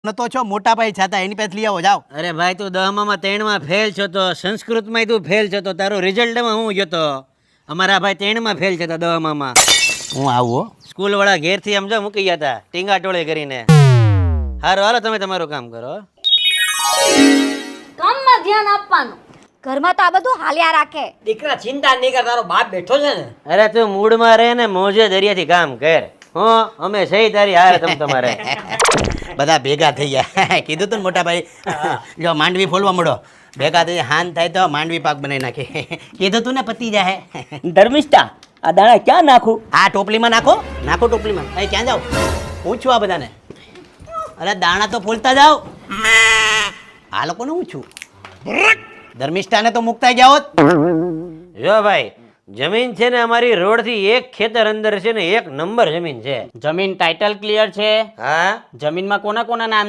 તો છો મોટા ભાઈ છાતા એની પાસે લઈ આવો જાઓ. અરે ભાઈ તું 10માં 3માં ફેલ છો તો સંસ્કૃતમાં તું ફેલ છો તો તારો રિઝલ્ટમાં હું જતો. અમારા ભાઈ 3માં ફેલ છે તો 10માં. હું આવું સ્કૂલ વાળા ઘેરથી સમજો મૂકી ગયા હતા ટીંગા ટોળે કરીને. હારું હાલો તમે તમારું કામ કરો. કામમાં ધ્યાન આપવાનું. ઘરમાં તો આ બધું હાલ્યા રાખે. દીકરા ચિંતા નહીં કર, તારો બાપ બેઠો છે ને. અરે તું મૂડમાં રહે ને મોજે દરિયાથી કામ કર. અમે સહી તારી હારે તમ તમારે. બધા ભેગા થઈ ગયા. કીધું તું ને મોટા ભાઈ જો માંડવી ફોલવા મળો ભેગા થઈ હાન થાય તો માંડવી પાક બનાવી નાખે. કીધું તું ને પતી જાય. ધર્મિષ્ઠા, આ દાણા ક્યાં નાખું? આ ટોપલીમાં નાખો નાખો ટોપલીમાં. અહીં ક્યાં જાઓ પૂછું આ બધાને. અરે દાણા તો ફોલતા જાઓ. આ લોકોને હું છું ધર્મિષ્ઠાને તો મુકતા જાઓ. જો ભાઈ જમીન છે ને અમારી રોડ થી એક ખેતર અંદર છે ને 1 નંબર જમીન છે. જમીન ટાઇટલ ક્લિયર છે? હા જમીનમાં કોના કોના નામ